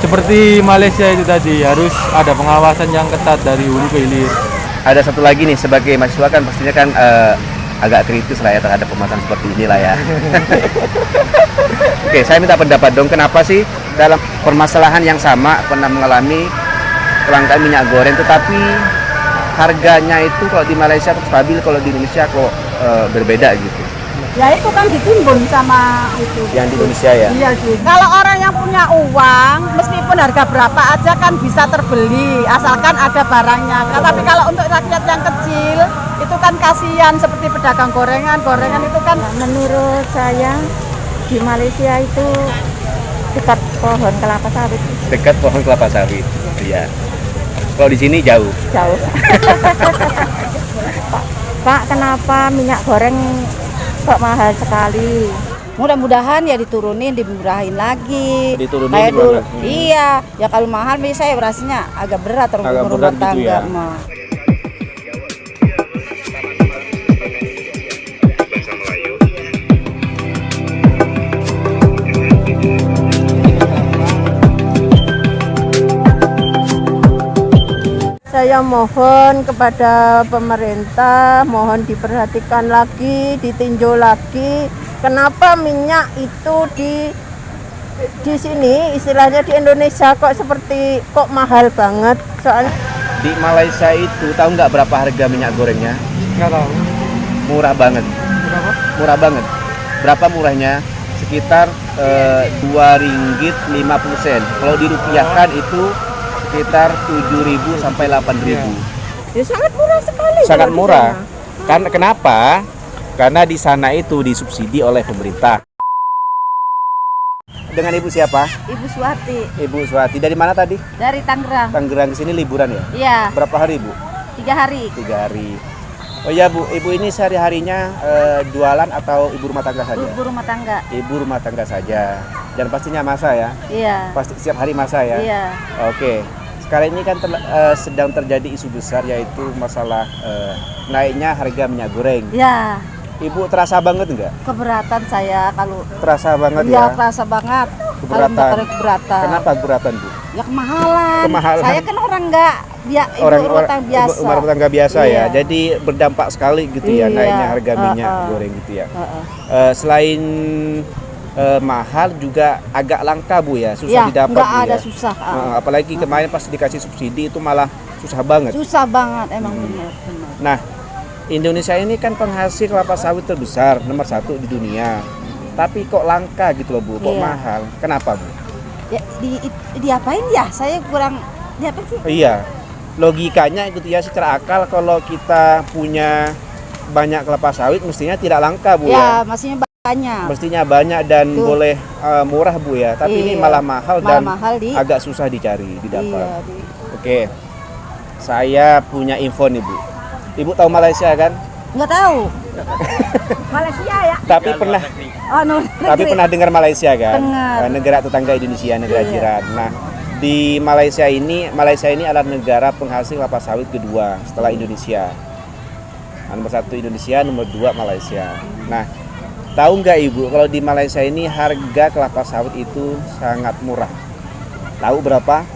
seperti Malaysia itu tadi, harus ada pengawasan yang ketat dari hulu ke hilir. Ada satu lagi nih, sebagai mahasiswa kan pastinya kan agak kritis lah ya terhadap pemasaran seperti inilah ya. Oke, saya minta pendapat dong, kenapa sih dalam permasalahan yang sama pernah mengalami kelangkaan minyak goreng, tetapi harganya itu kalau di Malaysia stabil, kalau di Indonesia kok berbeda gitu? Ya itu kan ditimbun sama itu. Yang di Indonesia ya? Iya sih. Kalau orang yang punya uang, meskipun harga berapa aja kan bisa terbeli, asalkan ada barangnya. Tapi kalau untuk rakyat yang kecil, itu kan kasihan seperti pedagang gorengan. Gorengan itu kan menurut saya di Malaysia itu dekat pohon kelapa sawit. Dekat pohon kelapa sawit, iya. Kalau di sini jauh? Jauh. Pak, kenapa minyak goreng kok mahal sekali? mudah-mudahan ya diturunin, dimurahin lagi. Diturunin Kayak dulu. gimana? Iya, ya kalau mahal saya rasanya agak berat Agak rumah berat gitu tangga ya. mah. Saya mohon kepada pemerintah, mohon diperhatikan lagi, ditinjau lagi. Kenapa minyak itu di sini, istilahnya di Indonesia kok mahal banget? Soalnya Di Malaysia itu tahu nggak berapa harga minyak gorengnya? Nggak tahu. Murah banget. Berapa? Murah banget. Berapa murahnya? Sekitar Rp2.50. Kalau dirupiahkan itu sekitar 7.000 sampai 8.000. ya sangat murah sekali. Sangat kalau di murah. sana. Kan kenapa? Karena di sana itu disubsidi oleh pemerintah. Dengan Ibu siapa? Ibu Suwati Ibu Suwati. Dari mana tadi? dari Tangerang. Tangerang ke sini liburan ya? Iya, Berapa hari, Bu? 3 hari. 3 hari. Oh iya, Bu. Ibu ini sehari-harinya jualan atau ibu rumah tangga saja? Ibu rumah tangga. Ibu rumah tangga saja. Dan pastinya masak ya? Iya. Pasti setiap hari masak ya? Iya. Oke. Sekarang ini kan sedang terjadi isu besar, yaitu masalah naiknya harga minyak goreng. Ya, Ibu terasa banget nggak? keberatan saya kalau Terasa banget iya ya? kerasa banget. Kalau Keberatan. motornya keberatan. Kenapa keberatan, Bu? Ya kemahalan. Kemahalan. Saya kan orang nggak ibu rumah tangga biasa. Ibu rumah tangga biasa Iya. ya. Jadi berdampak sekali gitu ya Iya. naiknya harga minyak goreng gitu ya. Selain mahal juga agak langka, Bu ya, susah Ya, didapat. nggak Bu, ada ya. susah. Apalagi kemarin pas dikasih subsidi itu malah susah banget. Susah banget emang benar. Nah, Indonesia ini kan penghasil kelapa sawit terbesar, nomor 1 di dunia. Tapi kok langka gitu loh, Bu, kok Iya. mahal. Kenapa, Bu? Ya, diapain ya? Saya kurang diapain sih? Iya, logikanya gitu ya, secara akal kalau kita punya banyak kelapa sawit mestinya tidak langka, Bu ya. Ya, maksudnya banyak. Mestinya banyak dan Tuh. boleh murah, Bu ya. Tapi ini Iya. malah mahal Malah dan mahal agak susah dicari, didapat. Iya, Oke, saya punya info nih, Bu. Ibu tahu Malaysia kan? nggak tahu. Malaysia ya? Tapi pernah Oh, no. Tapi pernah dengar Malaysia kan? Dengar. Negara tetangga Indonesia, negara Iya. jiran. Nah, di Malaysia ini adalah negara penghasil kelapa sawit kedua setelah Indonesia. Nomor 1 Indonesia, nomor 2 Malaysia. Nah, tahu nggak Ibu kalau di Malaysia ini harga kelapa sawit itu sangat murah? Tahu berapa?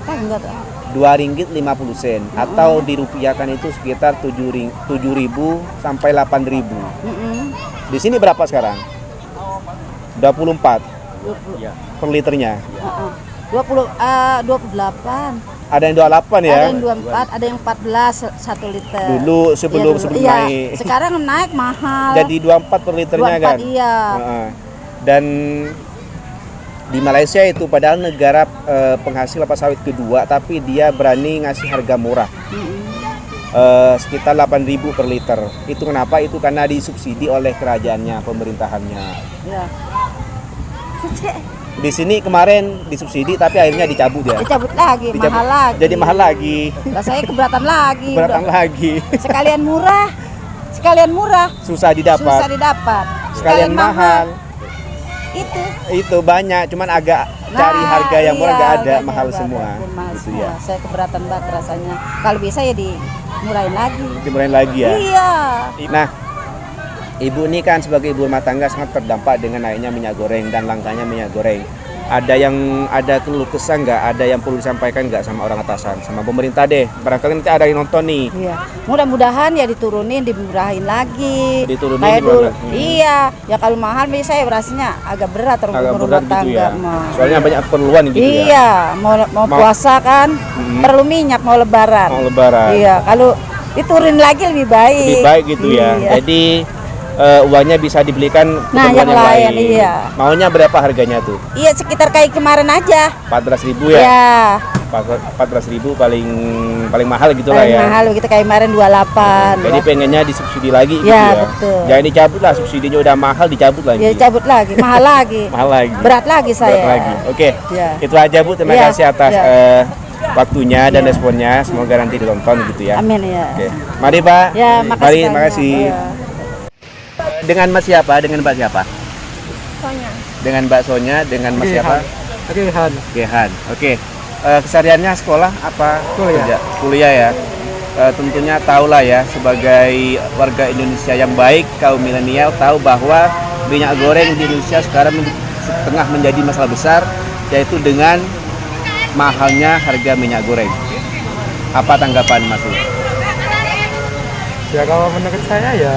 Kan nggak tahu. Rp2.50 atau dirupiahkan itu sekitar 7.000 sampai 8.000. Di sini berapa sekarang? 24 per liternya. 28. Ada yang 28 ya? Ada yang 24, ada yang 14 1 liter. Dulu sebelum Iya, naik. sekarang naik mahal. Jadi 24 per liternya 24, kan? iya. Heeh. Dan di Malaysia itu padahal negara penghasil kelapa sawit kedua, tapi dia berani ngasih harga murah. Sekitar 8.000 per liter. Itu kenapa? Itu karena disubsidi oleh kerajaannya, pemerintahannya. Iya. Di sini kemarin disubsidi tapi akhirnya dicabut ya. Dicabut lagi, Dicabut. mahal lagi. Jadi mahal lagi. Rasanya keberatan lagi. Beratan udah. lagi. Sekalian murah. Susah didapat. Susah didapat. Sekalian mahal. Itu banyak, cuman agak cari harga yang murah nggak ada, harganya mahal nggak semua. ada, mahal Gitu semua. ya. Saya keberatan banget rasanya. Kalau bisa ya dimurahin lagi. Dimurahin lagi ya. Iya. Nah, Ibu ini kan sebagai ibu rumah tangga sangat terdampak dengan naiknya minyak goreng dan langkanya minyak goreng. ada keluh kesah nggak, ada yang perlu disampaikan nggak sama orang atasan, sama pemerintah deh. Barangkali nanti ada yang nonton nih. Iya. Mudah-mudahan ya diturunin, dimurahin lagi. Diturunin Kayak dulu. gimana? Iya. Ya kalau mahal saya berasnya agak berat Agak rumah berat gitu tangga. ya. mah. Soalnya banyak keperluan gitu ya. Iya, mau puasa kan, perlu minyak, mau lebaran. Mau lebaran. Iya, kalau diturunin lagi lebih baik. Lebih baik gitu ya. Iya. Jadi uangnya bisa dibelikan Nah, keperluan yang lain, iya. Maunya berapa harganya tuh? Iya, sekitar kayak kemarin aja. 14.000 ya? Iya. 14.000 paling mahal gitu lah Paling ya. mahal kita kayak kemarin 28. Jadi pengennya disubsidi lagi gitu Ya, ya. betul. Jangan dicabut lah, subsidinya udah mahal dicabut lagi. Ya cabut lagi, mahal lagi. Mahal lagi. Berat lagi saya. Berat lagi. Oke. Ya. Itu aja Bu, terima Ya, kasih atas ya. waktunya dan Ya. responnya. Semoga nanti ditonton gitu ya. Amin ya. Oke. Mari Pak. Ya, makasih. Mari, banyak. makasih. Ya. Dengan Mas siapa? Dengan Mbak siapa? Sonya. Dengan Mbak Sonya, dengan Mas siapa? Rehan. Gehan. Oke. Kesehariannya sekolah apa? Kuliah. Kerja? Kuliah ya. Tentunya tahulah ya, sebagai warga Indonesia yang baik, kaum milenial tahu bahwa minyak goreng di Indonesia sekarang tengah menjadi masalah besar, yaitu dengan mahalnya harga minyak goreng. Apa tanggapan Mas? Ya kalau menurut saya ya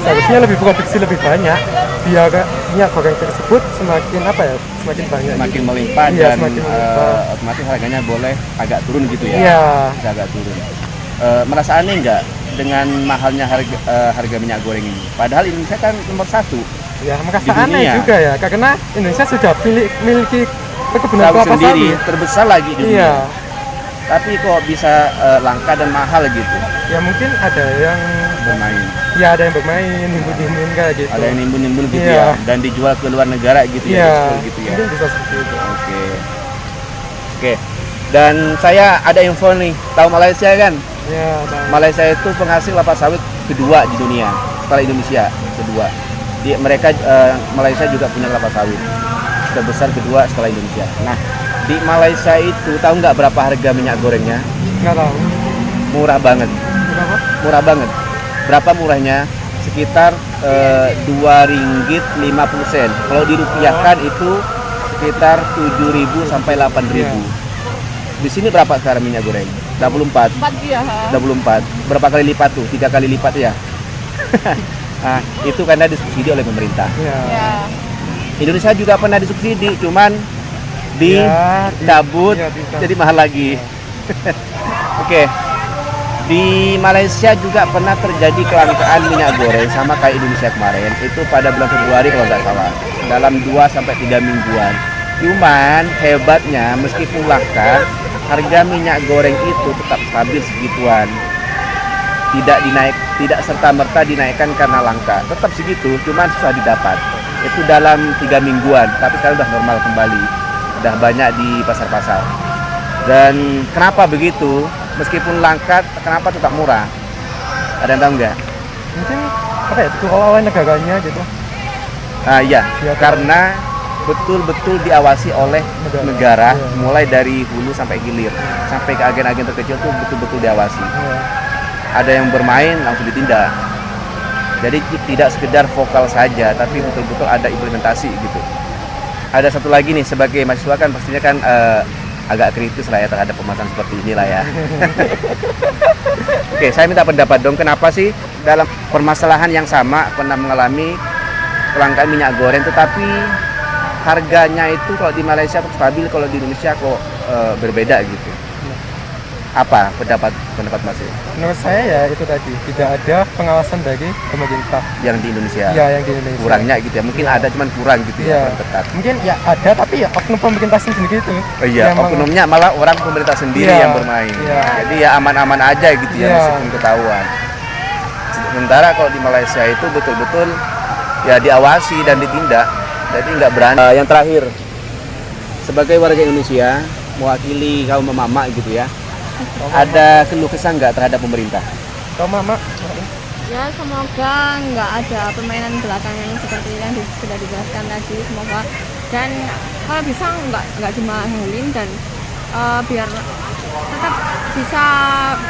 seharusnya lebih produksi lebih banyak biar minyak goreng tersebut semakin semakin banyak. Semakin melimpah Iya, dan semakin melimpah. otomatis harganya boleh agak turun gitu ya. Iya. Bisa agak turun. Merasa aneh nggak dengan mahalnya harga minyak goreng ini? Padahal Indonesia kan nomor 1 Ya merasa di dunia. aneh juga ya karena Indonesia sudah memiliki perkebunan sawit kelapa sendiri, sawit. terbesar lagi di dunia. Iya. Tapi kok bisa langka dan mahal gitu Ya mungkin ada yang bermain. ya ada yang bermain nimbun-nimbun kayak gitu. Ada yang nimbun-nimbun gitu Iya. ya, dan dijual ke luar negara gitu ya, Iya. ekspor gitu ya. Mungkin bisa seperti itu. Oke. Dan saya ada info nih, tahu Malaysia kan? Ya, dan Malaysia itu penghasil kelapa sawit kedua di dunia setelah Indonesia, kedua. Mereka Malaysia juga punya kelapa sawit terbesar kedua setelah Indonesia. Nah, di Malaysia itu tahu nggak berapa harga minyak gorengnya? nggak tahu. Murah banget. Berapa? Murah banget. Berapa murahnya? Sekitar Rp2.50. Kalau dirupiahkan itu sekitar 7.000 sampai 8.000. Iya. Di sini berapa sekarang minyak goreng? 24. 24. Berapa kali lipat tuh? 3 kali lipat ya. Nah, itu karena disubsidi oleh pemerintah. Ya. Indonesia juga pernah disubsidi, cuman dicabut Ya, dicabut. jadi mahal lagi. Oke. Di Malaysia juga pernah terjadi kelangkaan minyak goreng sama kayak Indonesia kemarin. Itu pada bulan Februari kalau nggak salah. Dalam 2 sampai 3 mingguan. Cuman hebatnya meskipun langka, harga minyak goreng itu tetap stabil segituan. Tidak serta-merta dinaikkan karena langka. Tetap segitu, cuman susah didapat. Itu dalam 3 mingguan, tapi sekarang udah normal kembali. Udah banyak di pasar-pasar. Dan kenapa begitu? Meskipun langka, kenapa tetap murah? Ada yang tahu nggak? Mungkin dikelola oleh negaranya gitu. Iya, Ya, karena betul-betul diawasi oleh negara, Iya. mulai dari hulu sampai hilir, sampai ke agen-agen terkecil tuh betul-betul diawasi. Ya. Ada yang bermain langsung ditindak. Jadi tidak sekedar vokal saja, tapi betul-betul ada implementasi gitu. Ada satu lagi nih, sebagai mahasiswa kan pastinya kan agak kritis lah ya terhadap pemasaran seperti inilah ya. Oke, saya minta pendapat dong, kenapa sih dalam permasalahan yang sama pernah mengalami kelangkaan minyak goreng, tetapi harganya itu kalau di Malaysia tetap stabil, kalau di Indonesia kok berbeda gitu. Apa pendapat Mas? Menurut saya ya itu tadi tidak ada pengawasan dari pemerintah Yang di Indonesia ya yang di Indonesia. kurangnya gitu ya, mungkin Iya. ada cuman kurang gitu ya, Iya. kurang ketat. Mungkin ya ada tapi ya oknum pemerintah sendiri itu. Oh iya, yang oknumnya malah orang pemerintah sendiri Iya, yang bermain. iya. Jadi ya aman-aman aja gitu ya, Iya. meskipun ketahuan. Sementara kalau di Malaysia itu betul-betul ya diawasi dan ditindak. Jadi nggak berani. Yang terakhir, sebagai warga Indonesia, mewakili kaum mama gitu ya, ada keluh kesah nggak terhadap pemerintah? Kau mama. Ya semoga nggak ada permainan belakangan seperti yang sudah dijelaskan tadi, semoga dan kalau bisa nggak dimahalin dan biar tetap bisa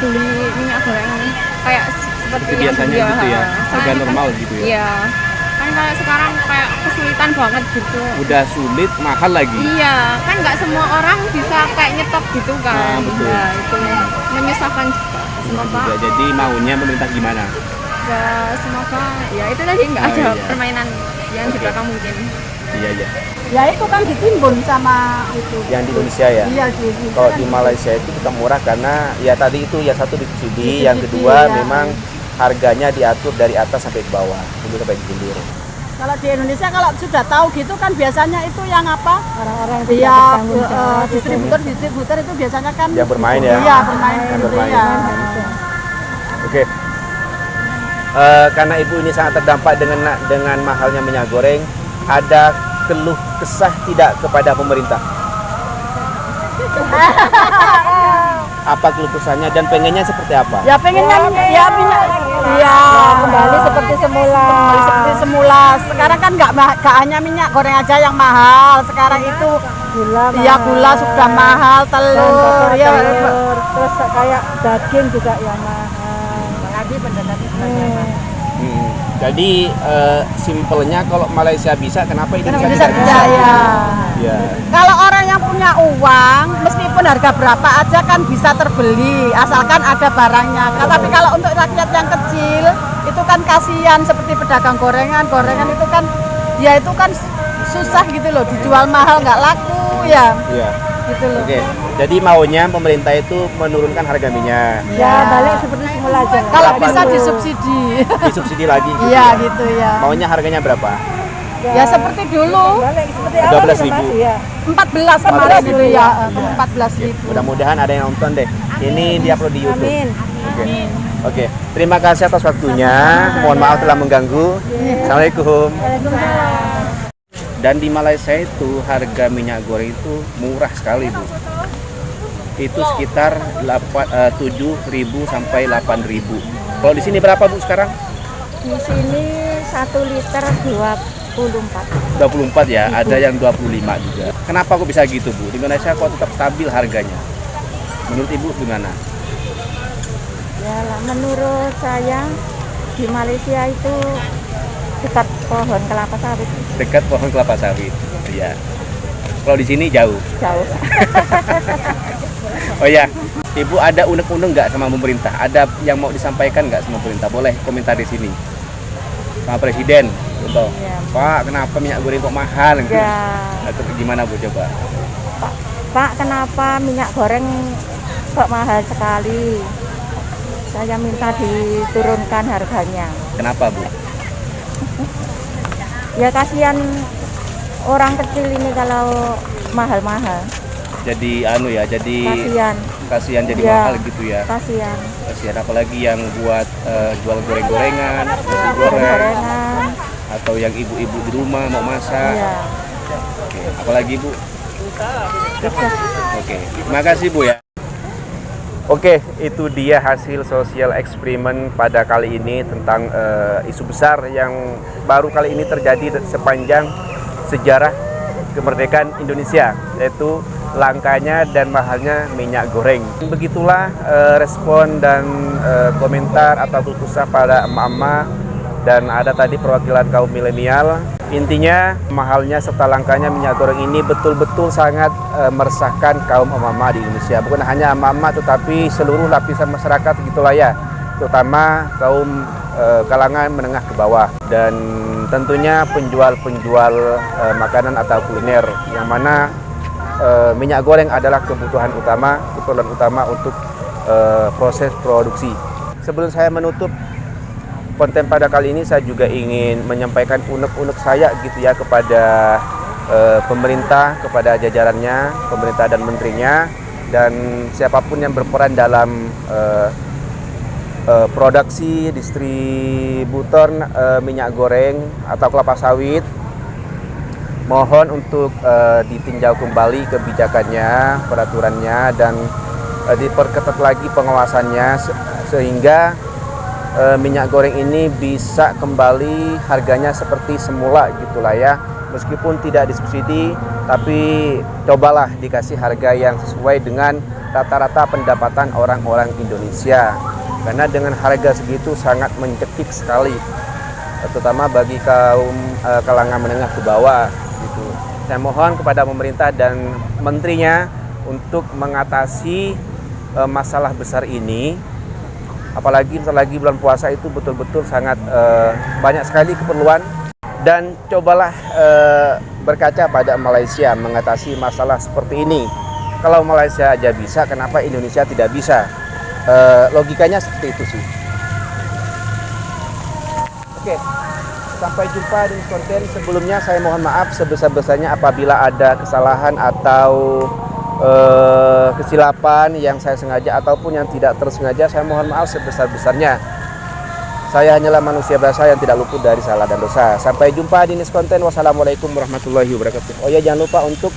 beli minyak goreng kayak seperti yang Biasanya sedia. gitu ya, harga Soalnya normal gitu ya. Iya, kan kan kalau sekarang kayak kesulitan banget gitu. Udah sulit, mahal lagi. Iya, kan nggak semua orang bisa kayak nyetok gitu kan. Nah, betul. Nah, itu menyusahkan juga. Semoga Juga. Jadi maunya pemerintah gimana? ya semoga ya itu tadi nggak Oh, ada iya. permainan yang di Oke. belakang mungkin. Iya, iya. Ya itu kan ditimbun sama itu. Yang di Indonesia ya? Iya di Kalau di Malaysia itu kita murah karena ya tadi itu ya satu disubsidi, yang Disubsidi, kedua ya. memang harganya diatur dari atas sampai ke bawah, itu sampai ke hilir. Kalau di Indonesia kalau sudah tahu gitu kan biasanya itu yang apa? Orang-orang yang tidak Dia bertanggung jawab itu. distributor itu biasanya kan Yang bermain ya? Iya, bermain Yang gitu bermain. ya. Oke. Karena ibu ini sangat terdampak dengan mahalnya minyak goreng, ada keluh kesah tidak kepada pemerintah? Apa keluh kesahnya dan pengennya seperti apa? Ya pengennya ya minyak ya Kembali seperti semula. kembali seperti semula. Sekarang kan nggak hanya minyak goreng aja yang mahal. Sekarang itu Gula ya gula sudah mahal, telur ya. telur, terus kayak daging juga yang mahal. Lagi Jadi simpelnya kalau Malaysia bisa, kenapa Indonesia bisa tidak bisa? ya. Ya. Kalau orang yang punya uang, meskipun harga berapa aja kan bisa terbeli, asalkan ada barangnya. Tapi kalau untuk rakyat yang kecil, itu kan kasihan seperti pedagang gorengan itu kan, ya itu kan susah gitu loh, dijual mahal nggak laku ya, Iya. gitu loh. Oke. Jadi maunya pemerintah itu menurunkan harga minyak, Ya balik seperti semula aja. Kalau Berapa bisa tuh? disubsidi, disubsidi lagi. Gitu iya ya. gitu ya. Maunya harganya berapa? Ya seperti dulu, Balik seperti 12.000. awal ya. 14 kemarin gitu ya, 14.000. Mudah-mudahan ada yang nonton deh. Ini diupload di YouTube. Amin. Oke. Oke. Terima kasih atas waktunya. Mohon maaf telah mengganggu. Assalamualaikum. Dan di Malaysia itu harga minyak goreng itu murah sekali, Bu. Itu sekitar 7.000 sampai 8.000. Kalau di sini berapa, Bu, sekarang? Di sini 1 liter 24. 24 ya, ada yang 25 juga. Kenapa kok bisa gitu, Bu? Di Indonesia kok tetap stabil harganya? Menurut Ibu gimana? Ya lah, menurut saya di Malaysia itu dekat pohon kelapa sawit, Dekat pohon kelapa sawit. Iya. Kalau di sini jauh. jauh. Oh ya, Ibu ada unek-unek nggak sama pemerintah? Ada yang mau disampaikan nggak sama pemerintah? Boleh komentar di sini. Sama Presiden, contoh. Iya. Pak, kenapa minyak goreng kok mahal? Gitu. Ya, Atau gimana, Bu, coba? Pak, kenapa minyak goreng kok mahal sekali? Saya minta diturunkan harganya. Kenapa, Bu? Ya kasihan orang kecil ini kalau mahal-mahal. Jadi jadi Kasihan, kasihan jadi Ya. mahal gitu ya. kasihan. Kasihan apalagi yang buat jual goreng-gorengan, nasi goreng, Gorengan. atau yang ibu-ibu di rumah mau masak. Iya. Oke. Apalagi, Bu? Gitu. Oke, terima kasih, Bu, ya. Oke, itu dia hasil sosial eksperimen pada kali ini tentang isu besar yang baru kali ini terjadi sepanjang sejarah kemerdekaan Indonesia, yaitu langkanya dan mahalnya minyak goreng. Begitulah respon dan komentar atau keluh kesah pada emak-emak, dan ada tadi perwakilan kaum milenial. Intinya mahalnya serta langkanya minyak goreng ini betul-betul sangat meresahkan kaum emak-emak di Indonesia. Bukan hanya emak-emak tetapi seluruh lapisan masyarakat gitulah ya, terutama kaum kalangan menengah ke bawah, dan tentunya penjual-penjual makanan atau kuliner, yang mana minyak goreng adalah kebutuhan utama untuk proses produksi. Sebelum saya menutup konten pada kali ini, saya juga ingin menyampaikan unek-unek saya gitu ya kepada pemerintah, kepada jajarannya, pemerintah dan menterinya, dan siapapun yang berperan dalam produksi distributor minyak goreng atau kelapa sawit. Mohon untuk ditinjau kembali kebijakannya, peraturannya, dan diperketat lagi pengawasannya sehingga minyak goreng ini bisa kembali harganya seperti semula gitulah ya. Meskipun tidak disubsidi, tapi cobalah dikasih harga yang sesuai dengan rata-rata pendapatan orang-orang Indonesia. Karena dengan harga segitu sangat mencekik sekali terutama bagi kaum kalangan menengah ke bawah gitu. Saya mohon kepada pemerintah dan menterinya untuk mengatasi masalah besar ini. Apalagi lagi bulan puasa itu betul-betul sangat banyak sekali keperluan, dan cobalah berkaca pada Malaysia mengatasi masalah seperti ini. Kalau Malaysia aja bisa, kenapa Indonesia tidak bisa? Logikanya seperti itu sih. Oke, sampai jumpa di konten sebelumnya. Saya mohon maaf sebesar-besarnya apabila ada kesalahan atau kesilapan yang saya sengaja ataupun yang tidak tersengaja. Saya mohon maaf sebesar-besarnya. Saya hanyalah manusia biasa yang tidak luput dari salah dan dosa. Sampai jumpa di next konten. Wassalamualaikum warahmatullahi wabarakatuh. Oh ya, jangan lupa untuk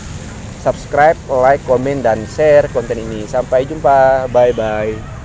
subscribe, like, komen, dan share konten ini. Sampai jumpa. Bye-bye.